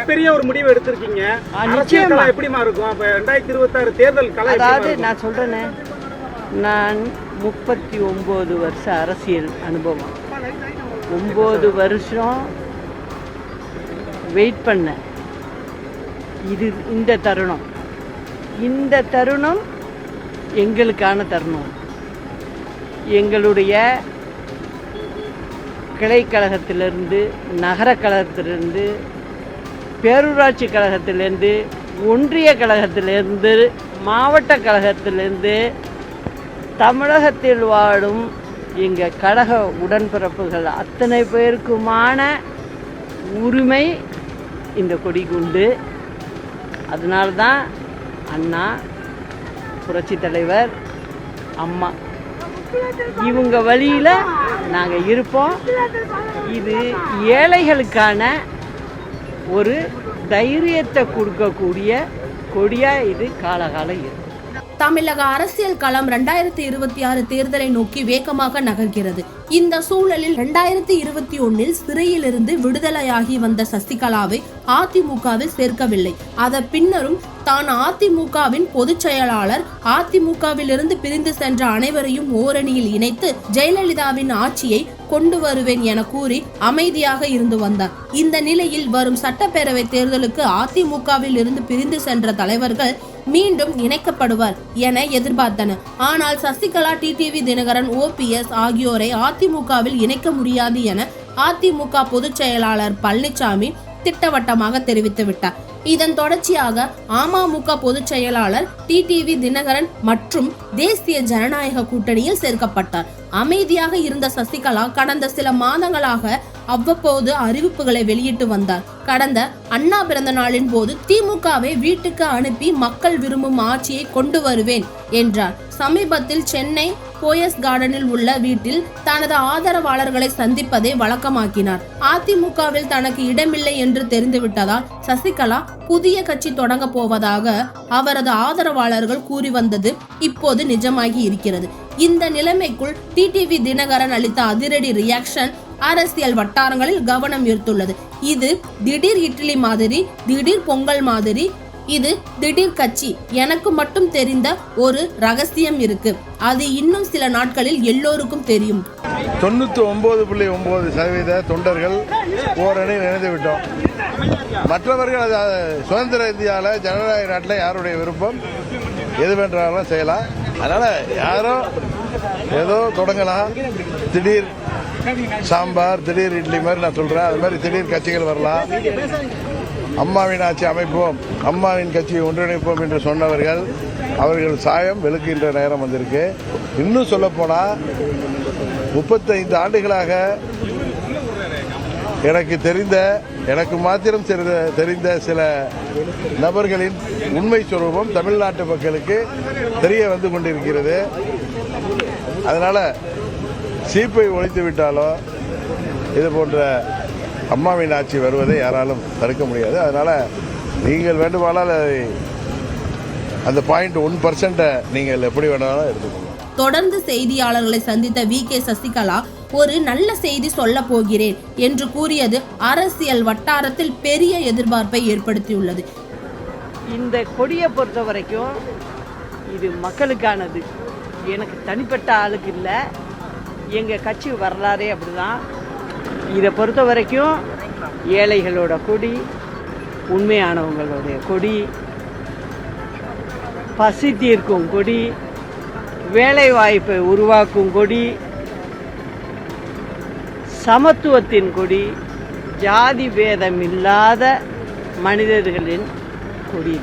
மிகப்பெரிய ஒரு முடிவு எடுத்திருக்கீங்க. நிச்சயமா எப்படிமா இருக்கும் அப்ப 2026 தேர்தல் கலை? அதாவது நான் சொல்றேனே, நான் 39 வருஷ அரசியல் அனுபவம், 9 வருஷம் வெயிட் பண்ண. இந்த தருணம் எங்களுக்கான தருணம். எங்களுடைய கிளை கழகத்திலிருந்து, நகர கழகத்திலிருந்து, பேரூராட்சி கழகத்திலேருந்து, ஒன்றிய கழகத்திலேருந்து, மாவட்ட கழகத்திலேருந்து, தமிழகத்தில் வாழும் எங்கள் கழக உடன்பிறப்புகள் அத்தனை பேருக்குமான உரிமை இந்த கொடிக்கு உண்டு. அதனால்தான் அண்ணா, புரட்சி தலைவர், அம்மா இவங்க வழியில் நாங்கள் இருப்போம். இது ஏழைகளுக்கான ஒரு தைரியத்தை கொடுக்கக்கூடிய கொடியாக இது காலகாலம் இருக்கும். தமிழக அரசியல் களம் 2026 தேர்தலை நோக்கி வேகமாக நகர்கிறது. இந்த சூழலில் 2021 சிறையிலிருந்து விடுதலையாகி வந்த சசிகலாவை அதிமுகவில் சேர்க்கவில்லை. அதன் பின்னரும் தான் அதிமுகவின் பொதுச் செயலாளர், அதிமுகவில் இருந்து பிரிந்து சென்ற அனைவரையும் ஓரணியில் இணைத்து ஜெயலலிதாவின் ஆட்சியை கொண்டு வருவேன் என கூறி அமைதியாக இருந்து வந்தார். இந்த நிலையில் வரும் சட்டப்பேரவை தேர்தலுக்கு அதிமுகவில் இருந்து பிரிந்து சென்ற தலைவர்கள் மீண்டும் இணைக்கப்படுவார் என எதிர்பார்த்தனர். ஆனால் சசிகலா, டிடிவி தினகரன், ஓபிஎஸ் ஆகியோரை அதிமுகவில் இணைக்க முடியாது என அதிமுக பொதுச் செயலாளர் பழனிசாமி திட்டவட்டமாக தெரிவித்து விட்டார். இதன் தொடர்ச்சியாக அமமுக பொதுச் செயலாளர் டிடிவி தினகரன் மற்றும் தேசிய ஜனநாயக கூட்டணியில் சேர்க்கப்பட்டார். அமைதியாக இருந்த சசிகலா கடந்த சில மாதங்களாக அவ்வப்போது அறிவிப்புகளை வெளியிட்டு வந்தார். கடந்த அண்ணா பிறந்த நாளின் போது திமுகவை வீட்டுக்கு அனுப்பி மக்கள் விரும்பும் ஆட்சியை கொண்டு வருவேன் என்றார். சமீபத்தில் சென்னை போயஸ் கார்டனில் உள்ள வீட்டில் தனது ஆதரவாளர்களை சந்திப்பதை வழக்கமாக்கினார். அதிமுகவில் தனக்கு இடமில்லை என்று தெரிந்துவிட்டதால் சசிகலா புதிய கட்சி தொடங்க போவதாக அவரது ஆதரவாளர்கள் கூறி வந்தது இப்போது நிஜமாகி இருக்கிறது. இந்த நிலைமைக்குள் டிடிவி தினகரன் அளித்த அதிரடி ரியாக்ஷன் அரசியல் வட்டாரங்களில் கவனம் ஈர்த்துள்ளது. இது திடீர் இட்லி மாதிரி, திடீர் பொங்கல் மாதிரி, இது திடீர் கட்சி. எனக்கு மட்டும் தெரிந்த ஒரு ரகசியம் இருக்கு, அது இன்னும் சில நாட்களில் எல்லோருக்கும் தெரியும். 99.9% தொண்டர்கள் ஓரணி நினைந்து விட்டோம். மற்றவர்கள் சுதந்திர இந்தியாவில் ஜனநாயக நாட்டில் யாருடைய விருப்பம் எது வேண்டாலும் செய்யலாம். அதனால யாரோ ஏதோ தொடங்கலாம். திடீர் சாம்பார், திடீர் இட்லி மாதிரி நான் சொல்றேன். அது மாதிரி திடீர் கட்சிகள் வரலாம். அம்மாவின் ஆட்சி அமைப்போம், அம்மாவின் கட்சியை ஒன்றிணைப்போம் என்று சொன்னவர்கள் அவர்கள் சாயம் வெளுக்கின்ற நேரம் வந்திருக்கு. இன்னும் சொல்ல போனால் 35 ஆண்டுகளாக எனக்கு மாத்திரம் தெரிந்த சில நபர்களின் உண்மை சுரூபம் தமிழ்நாட்டு மக்களுக்கு தெரிய வந்து கொண்டிருக்கிறது. அதனால சீப்பை ஒழித்து விட்டாலோ இது போன்ற அம்மாவின் ஆட்சி வருவதை யாராலும் தடுக்க முடியாது. அதனால நீங்கள் வேண்டுமானால் அந்த 0.1% நீங்கள் எப்படி வேணாலும் எடுத்துக்கணும். தொடர்ந்து செய்தியாளர்களை சந்தித்த வி.கே. சசிகலா ஒரு நல்ல செய்தி சொல்ல போகிறேன் என்று கூறியது அரசியல் வட்டாரத்தில் பெரிய எதிர்பார்ப்பை ஏற்படுத்தியுள்ளது. இந்த கொடியை பொறுத்த வரைக்கும் இது மக்களுக்கானது, எனக்கு தனிப்பட்ட ஆளுக்கு இல்லை. எங்கள் கட்சி வரலாறே அப்படிதான். இதை பொறுத்த வரைக்கும் ஏழைகளோட கொடி, உண்மையானவங்களுடைய கொடி, பசி தீர்க்கும் கொடி, வேலை வாய்ப்பை உருவாக்கும் கொடி, சமத்துவத்தின் கொடி, ஜாதி பேதம் இல்லாத மனிதர்களின் கொடி.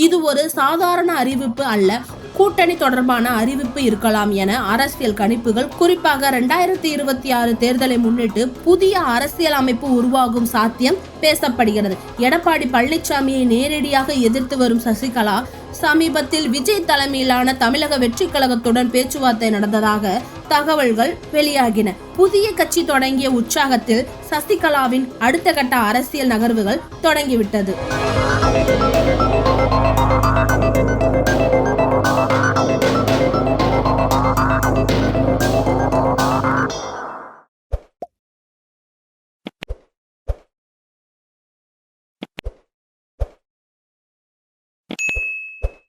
இது ஒரு சாதாரண அறிவிப்பு அல்ல, கூட்டணி தொடர்பான அறிவிப்பு இருக்கலாம் என அரசியல் கணிப்புகள், குறிப்பாக 2026 தேர்தலை முன்னிட்டு புதிய அரசியல் அமைப்பு உருவாகும் சாத்தியம் பேசப்படுகிறது. எடப்பாடி பழனிசாமியை நேரடியாக எதிர்த்து வரும் சசிகலா சமீபத்தில் விஜய் தலைமையிலான தமிழக வெற்றி கழகத்துடன் பேச்சுவார்த்தை நடந்ததாக தகவல்கள் வெளியாகின. புதிய கட்சி தொடங்கிய உற்சாகத்தில் சசிகலாவின் அடுத்த கட்ட அரசியல் நகர்வுகள் தொடங்கிவிட்டது.